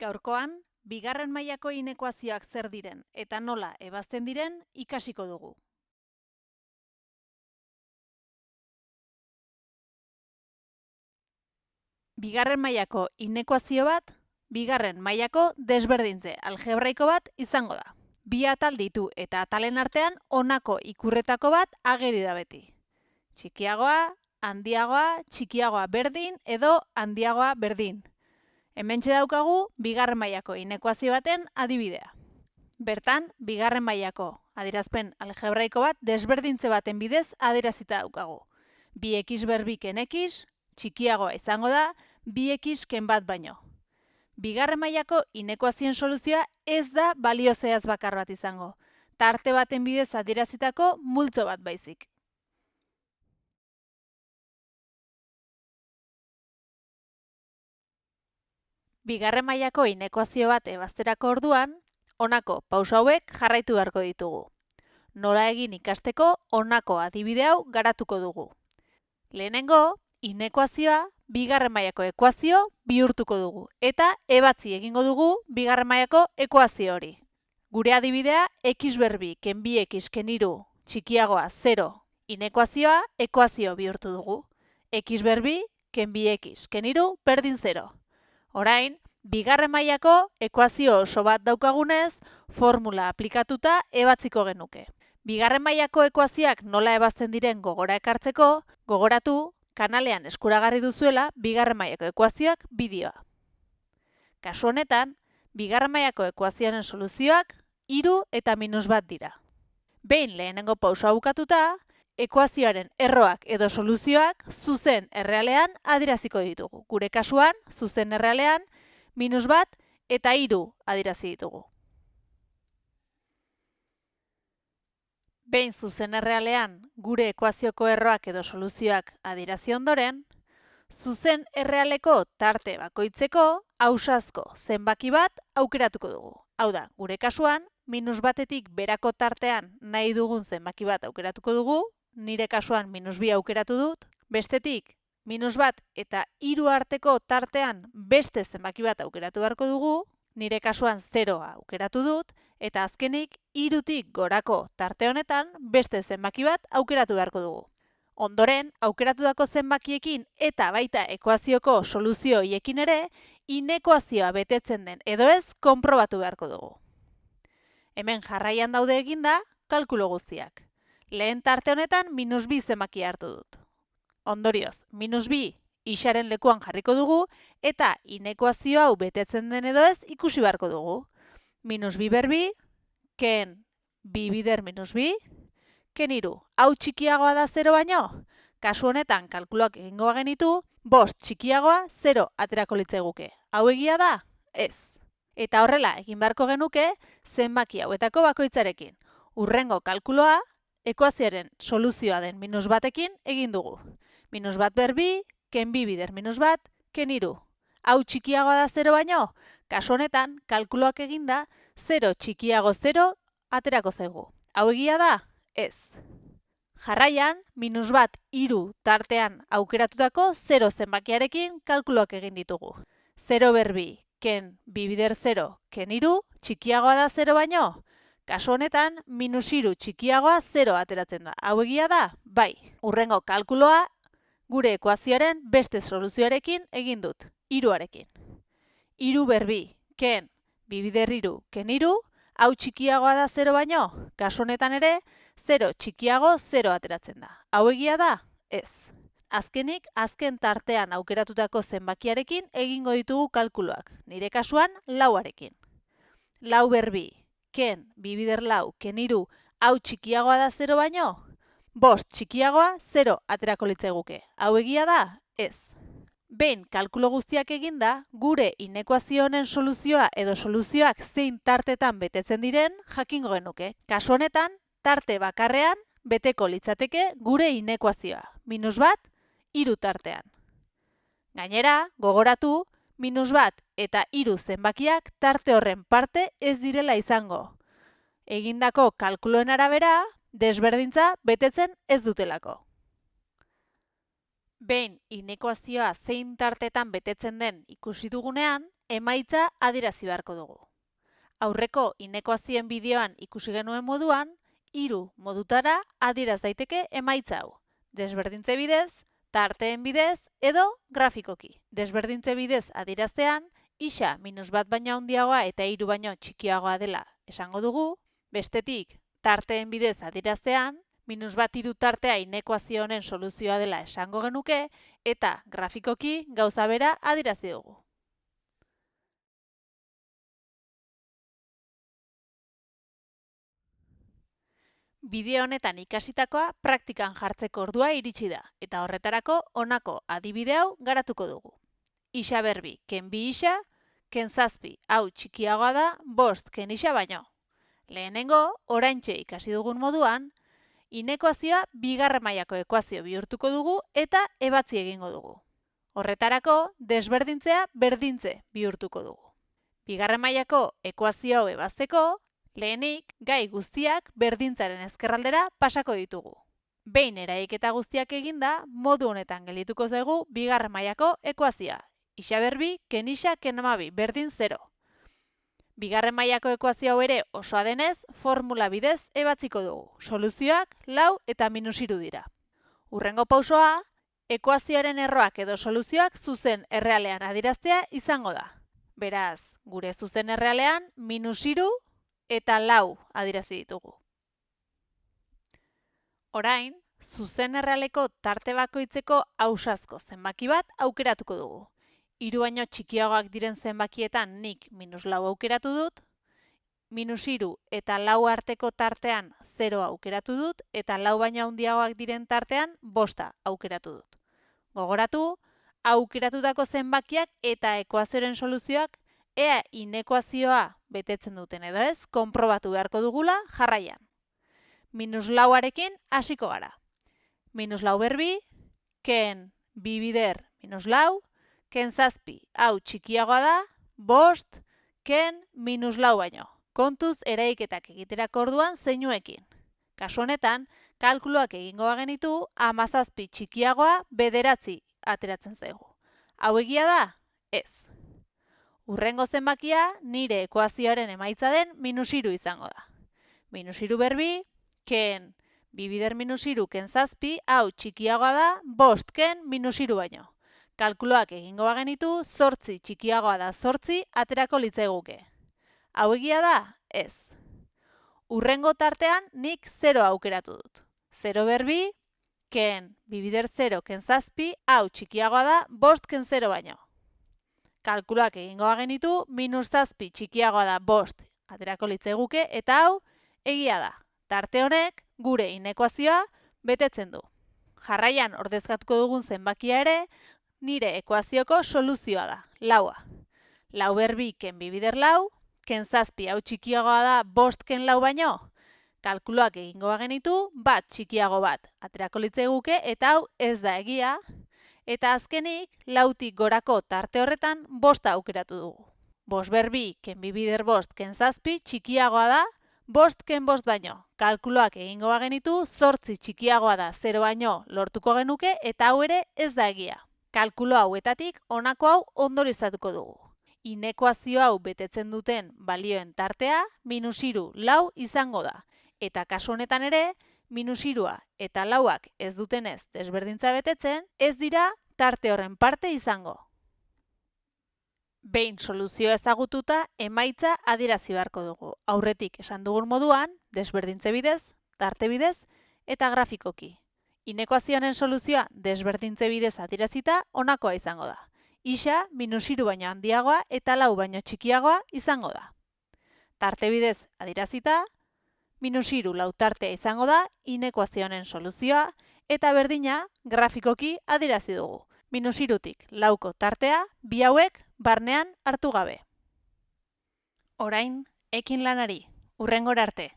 Gaurkoan, bigarren mailako inekuazioak zer diren eta nola ebazten diren ikasiko dugu. Bigarren mailako inekuazio bat, bigarren mailako desberdintze algebraiko bat izango da. Bi atal ditu eta atalen artean honako ikurretako bat ageri da beti. Txikiagoa, handiagoa, txikiagoa berdin edo handiagoa berdin. Hementxe daukagu bigarren mailako inekuazio baten adibidea. Bertan, bigarren mailako adierazpen algebraiko bat desberdintze baten bidez adierazita daukagu. 2x berbi ken x, txikiagoa izango da 2x ken bat baino. Bigarren mailako inekuazioen soluzioa ez da balio zehaz bakar bat izango. Tarte baten bidez adierazitako multzo bat baizik. Bigarren mailako inekuazio bat ebazterako orduan, honako pauso hauek jarraitu beharko ditugu. Nola egin ikasteko honako adibide hau garatuko dugu. Lehenengo, inekuazioa bigarren mailako ekuazio bihurtuko dugu eta ebatzi egingo dugu bigarren mailako ekuazio hori. Gure adibidea x berbi ken 2x ken 3 txikiagoa 0 inekuazioa ekuazio bihurtu dugu. X berbi ken 2x ken 3 berdin 0. Orain, bigarren mailako ekuazio oso bat daukagunez, formula aplikatuta ebatziko genuke. Bigarren mailako ekuazioak nola ebazten diren gogora ekartzeko, gogoratu kanalean eskuragarri duzuela bigarren mailako ekuazioak bideoa. Kasu honetan, bigarren mailako ekuazioaren soluzioak 3 eta -1 dira. Behin lehenengo pausoa bukatuta, ekuazioaren erroak edo soluzioak zuzen errealean adieraziko ditugu. Gure kasuan, zuzen errealean, -1 eta 3 adierazi ditugu. Behin zuzen errealean gure ekuazioko erroak edo soluzioak adierazi ondoren, zuzen errealeko tarte bakoitzeko ausazko zenbaki bat aukeratuko dugu. Hau da, gure kasuan, -1etik berako tartean nahi dugun zenbaki bat aukeratuko dugu, nire kasuan -2 aukeratu dut, bestetik -1 eta 3 arteko tartean beste zenbaki bat aukeratu beharko dugu, nire kasuan 0 aukeratu dut, eta azkenik 3tik gorako tarte honetan beste zenbaki bat aukeratu beharko dugu. Ondoren, aukeratutako zenbakiekin eta baita ekuazioko soluzioiekin ere, inekuazioa betetzen den edo ez konprobatu beharko dugu. Hemen jarraian daude eginda kalkulo guztiak. Lehen tarte honetan -2 zenbaki hartu dut. Ondorioz, -2 isaren lekuan jarriko dugu eta inekuazio hau betetzen den edo ez ikusi beharko dugu. -2 berbi, ken 2 bider -2, ken 3. Hau txikiagoa da 0 baino? Kasu honetan kalkuloak egingo genitu, 5 txikiagoa 0 aterako litzaiguke. Hau egia da? Ez. Eta horrela egin beharko genuke zenbaki hauetako bakoitzarekin. Hurrengo kalkuloa ekuazioaren soluzioa den -1ekin egin dugu. -1 berbi, ken 2 bider -1, ken 3. Hau txikiagoa da 0 baino? Kasu honetan, kalkuloak eginda 0 txikiago 0 aterako zaigu. Hau egia da? Ez. Jarraian, -1, 3 tartean aukeratutako 0 zenbakiarekin kalkuloak egin ditugu. 0 berbi, ken 2 bider 0, ken 3, txikiagoa da 0 baino? Kasu honetan, -3 txikiagoa 0 ateratzen da. Hau egia da? Bai. Hurrengo kalkuloa gure ekuazioaren beste soluzioarekin egin dut, 3arekin. 3 berbi, ken 2 bider 3, ken 3, hau txikiagoa da 0 baino? Kasu honetan ere, 0 txikiago 0 ateratzen da. Hau egia da? Ez. Azkenik, azken tartean aukeratutako zenbakiarekin egingo ditugu kalkuloak. Nire kasuan, 4arekin. 4 berbi, ken 2 bider 4, ken 3, hau txikiagoa da 0 baino? 5 txikiagoa 0 aterako litzaiguke. Hau egia da? Ez. Behin kalkulo guztiak eginda, gure inekuazio honen soluzioa edo soluzioak zein tartetan betetzen diren jakingo genuke. Kasu honetan, tarte bakarrean beteko litzateke gure inekuazioa. -1, 3 tartean. Gainera, gogoratu, -1 eta 3 zenbakiak tarte horren parte ez direla izango. Egindako kalkuloen arabera, desberdintza betetzen ez dutelako. Behin inekuazioa zein tartetan betetzen den ikusi dugunean, emaitza adierazi beharko dugu. Aurreko inekuazioen bideoan ikusi genuen moduan, 3 modutara adieraz daiteke emaitza hau. Desberdintze bidez, tarteen bidez edo grafikoki. Desberdintze bidez adieraztean, isa -1 baino handiagoa eta 3 baino txikiagoa dela esango dugu. Bestetik, tarteen bidez adieraztean, -1 3 tartea inekuazio honen soluzioa dela esango genuke eta grafikoki gauza bera adierazi dugu. Bideo honetan ikasitakoa praktikan jartzeko ordua iritsi da, eta horretarako honako adibide hau garatuko dugu. Isa berbi, ken 2 isa, ken 7 hau txikiagoa da 5 ken isa baino. Lehenengo, oraintxe ikasi dugun moduan, inekuazioa bigarren mailako ekuazio bihurtuko dugu eta ebatzi egingo dugu. Horretarako, desberdintzea berdintze bihurtuko dugu. Bigarren mailako ekuazio hau ebazteko, lehenik, gai guztiak berdintzaren ezkerraldera pasako ditugu. Behin eraiketa guztiak eginda, modu honetan geldituko zaigu bigarren mailako ekuazioa. Isa berbi, ken isa, ken 12, berdin 0. Bigarren mailako ekuazio hau ere osoa denez, formula bidez ebatziko dugu. Soluzioak 4 eta -3 dira. Hurrengo pausoa, ekuazioaren erroak edo soluzioak zuzen errealean adieraztea izango da. Beraz, gure zuzen errealean -3 eta 4 adierazi ditugu. Orain, zuzen errealeko tarte bakoitzeko ausazko zenbaki bat aukeratuko dugu. 3 baino txikiagoak diren zenbakietan nik -4 aukeratu dut, -3 eta 4 arteko tartean 0 aukeratu dut, eta 4 baino handiagoak diren tartean 5 aukeratu dut. Gogoratu, aukeratutako zenbakiak eta ekuazioaren soluzioak ea inekuazioa betetzen duten edo ez, konprobatu beharko dugula jarraian. -4arekin hasiko gara. -4 berbi, ken 2 bider -4, ken 7 hau txikiagoa da, 5 ken -4 baino. Kontuz eraiketak egiterako orduan zeinuekin. Kasu honetan, kalkuluak egingo bagenitu 17 txikiagoa 9 ateratzen zaigu. Hau egia da? Ez. Hurrengo zenbakia nire ekuazioaren emaitza den -3 izango da. -3 berbi, ken 2 bider -3 ken 7 hau txikiagoa da 5 ken -3 baino. Kalkuloak egingo bagenitu 8 txikiagoa da 8 aterako litzaiguke. Hau egia da? Ez. Hurrengo tartean nik 0 aukeratu dut. 0 berbi, ken 2 bider 0 ken 7 hau txikiagoa da 5 ken 0 baino. Kalkuloak egingo bagenitu -7 txikiagoa da 5 aterako litzaiguke eta hau egia da. Tarte honek gure inekuazioa betetzen du. Jarraian ordezkatuko dugun zenbakia ere nire ekuazioko soluzioa da, 4a. 4 berbi ken 2 bider 4, ken 7 hau txikiagoa da 5 ken 4 baino. Kalkuloak egingo bagenitu bat txikiago bat aterako litzaiguke eta hau ez da egia. Eta azkenik, 4tik gorako tarte horretan 5 aukeratu dugu. 5 berbi, ken 2 bider 5 ken 7 txikiagoa da 5 ken 5 baino. Kalkuloak egingo bagenitu 8 txikiagoa da 0 baino lortuko genuke eta hau ere ez da egia. Kalkulo hauetatik honako hau ondorioztatuko dugu. Inekuazio hau betetzen duten balioen tartea -3 4 izango da. Eta kasu honetan ere, -3a eta 4ak ez dutenez desberdintza betetzen, ez dira tarte horren parte izango. Behin soluzioa ezagututa, emaitza adierazi beharko dugu. Aurretik esan dugun moduan, desberdintze bidez, tarte bidez eta grafikoki. Inekuazioaren soluzioa desberdintze bidez adierazita honakoa izango da. Isa -3 baino handiagoa eta 4 baino txikiagoa izango da. Tarte bidez adierazita, -3 4 tartea izango da inekuazioaren soluzioa eta berdina grafikoki adierazi dugu. -3tik 4ko tartea bi hauek barnean hartu gabe. Orain, ekin lanari, hurrengora arte.